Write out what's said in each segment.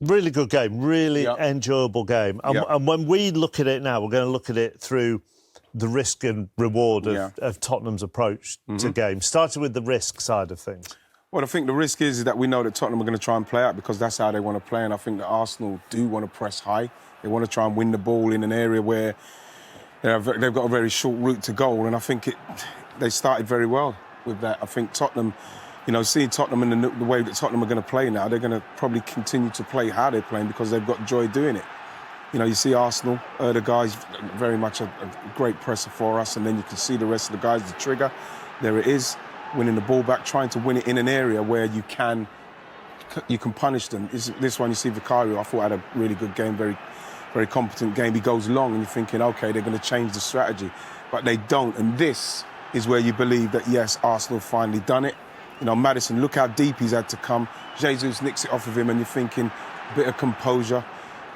Really good game, really Yep. enjoyable game. And, Yep. and when we look at it now, we're going to look at it through the risk and reward of Tottenham's approach to games. Starting with the risk side of things. Well, I think the risk is that we know that Tottenham are going to try and play out because that's how they want to play. And I think that Arsenal do want to press high. They want to try and win the ball in an area where they've got a very short route to goal. And I think they started very well with that. I think Tottenham, seeing Tottenham and the way that Tottenham are going to play now, they're going to probably continue to play how they're playing because they've got joy doing it. You see Arsenal, the guys, very much a great presser for us, and then you can see the rest of the guys, the trigger. There it is, winning the ball back, trying to win it in an area where you can punish them. This one, you see Vicario, I thought had a really good game, very, very competent game. He goes long, and you're thinking, OK, they're going to change the strategy. But they don't, and this is where you believe that, yes, Arsenal finally done it. Maddison, look how deep he's had to come. Jesus nicks it off of him, and you're thinking, a bit of composure,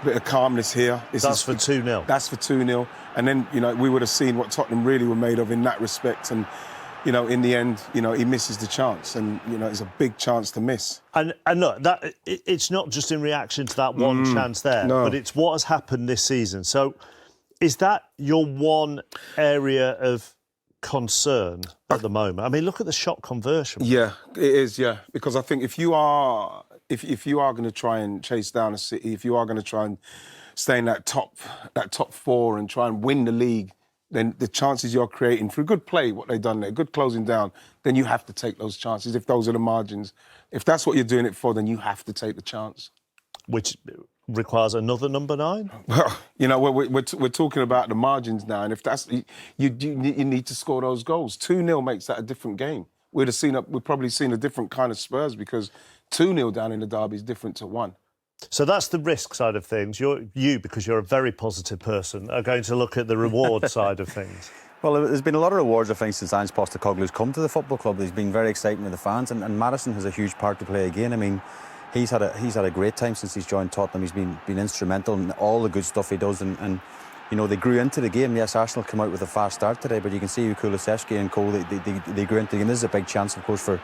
a bit of calmness here. That's for 2-0. That's for 2-0. And then, we would have seen what Tottenham really were made of in that respect. And, in the end, he misses the chance. And, it's a big chance to miss. And look, it's not just in reaction to that one chance there, but it's what has happened this season. So is that your one area of concern at the moment? I mean, look at the shot conversion. Yeah, it is, yeah. Because I think if you are going to try and chase down a City, if you are going to try and stay in that top four and try and win the league, then the chances you're creating through good play, what they've done there, good closing down, then you have to take those chances if those are the margins. If that's what you're doing it for, then you have to take the chance. Which requires another number 9? Well, we're talking about the margins now, and if that's you need to score those goals. 2-0 makes that a different game. We'd probably seen a different kind of Spurs because 2-0 down in the derby is different to 1. So that's the risk side of things. Because you're a very positive person, are going to look at the reward side of things. Well, there's been a lot of rewards, I think, since Ange Postecoglou's come to the football club. He's been very exciting with the fans, and Maddison has a huge part to play again. I mean, he's had a great time since he's joined Tottenham. He's been instrumental in all the good stuff he does, and they grew into the game. Yes, Arsenal came out with a fast start today, but you can see with Kulusevski and Cole, they grew into the game. This is a big chance, of course, for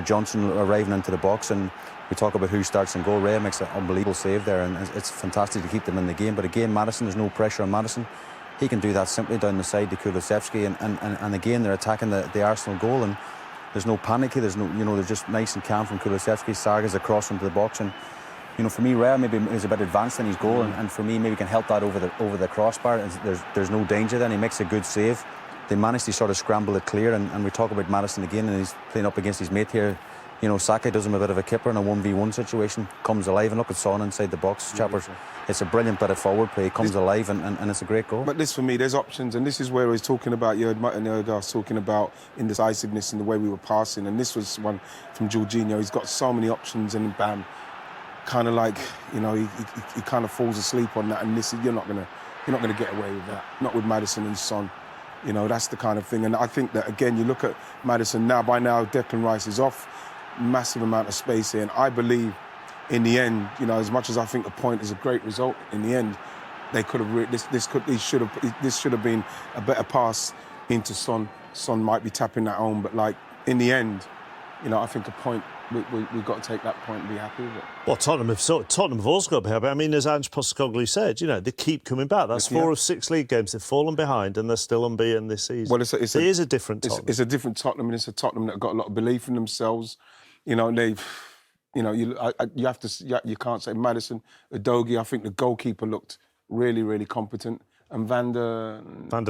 Johnson arriving into the box, and we talk about who starts in goal. Ray makes an unbelievable save there, and it's fantastic to keep them in the game. But again, Maddison, there's no pressure on Maddison. He can do that simply down the side to Kulusevski, and again, they're attacking the Arsenal goal, and there's no panic here. There's no, they're just nice and calm from Kulusevski. Saga's across into the box, and for me, Ray maybe is a bit advanced in his goal, and for me, maybe can help that over the crossbar. And there's no danger then. He makes a good save. They managed to sort of scramble it clear, and we talk about Maddison again, and he's playing up against his mate here. Saka does him a bit of a kipper in a 1v1 situation, comes alive, and look at Son inside the box, Chappers. It's a brilliant bit of forward play, comes alive, and it's a great goal. But this, for me, there's options, and this is where he's talking about, you heard Martin Odegaard talking about indecisiveness and the way we were passing, and this was one from Jorginho. He's got so many options, and bam, kind of like, he kind of falls asleep on that, and this, you're not gonna get away with that, not with Maddison and Son. That's the kind of thing, and I think that, again, you look at Maddison now, by now Declan Rice is off, massive amount of space here, and I believe in the end, as much as I think a point is a great result, in the end, they could have this should have been a better pass into Son. Son might be tapping that home, but in the end, I think a point, we've got to take that point and be happy with it. Well, Tottenham have also got to be happy. I mean, as Ange Postecoglou said, they keep coming back. That's 4 of 6 league games. They've fallen behind, and they're still unbeaten this season. Well, it is a different Tottenham. It's a different Tottenham, and it's a Tottenham that have got a lot of belief in themselves. They've, you can't say Maddison, Udogie. I think the goalkeeper looked really, really competent, and Van der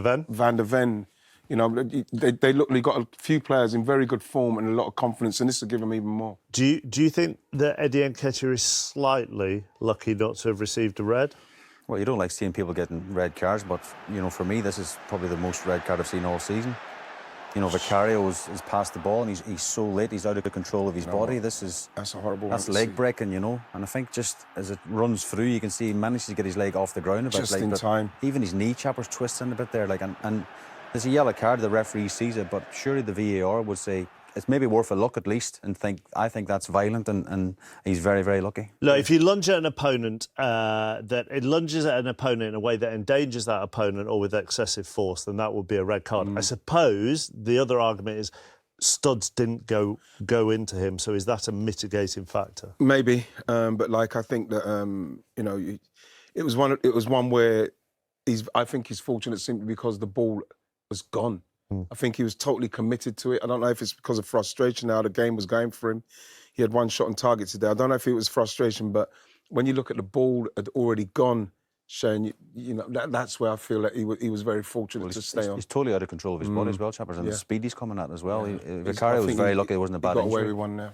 Ven. They got a few players in very good form and a lot of confidence, and this will give them even more. Do you think that Eddie Nketiah is slightly lucky not to have received a red? Well, you don't like seeing people getting red cards, but for me, this is probably the most red card I've seen all season. Vicario has passed the ball, and he's so late. He's out of control of his body. That's a horrible. That's leg breaking, And I think just as it runs through, you can see he manages to get his leg off the ground a bit. Just in time. Even his knee Chappers twisting a bit there, and there's a yellow card. The referee sees it, but surely the VAR would say it's maybe worth a look at least, and I think that's violent, and he's very, very lucky. Look, if you lunge at an opponent, that it lunges at an opponent in a way that endangers that opponent or with excessive force, then that would be a red card. I suppose the other argument is studs didn't go into him. So is that a mitigating factor? Maybe, but like I think that it was one where I think he's fortunate simply because the ball was gone. I think he was totally committed to it. I don't know if it's because of frustration how the game was going for him. He had one shot on target today. I don't know if it was frustration, but when you look at the ball had already gone, Shane, that's where I feel that he was very fortunate to stay on. He's totally out of control of his body as well, chappers, and the speed he's coming at as well. Vicario was very lucky it wasn't a bad injury. He got away with one now.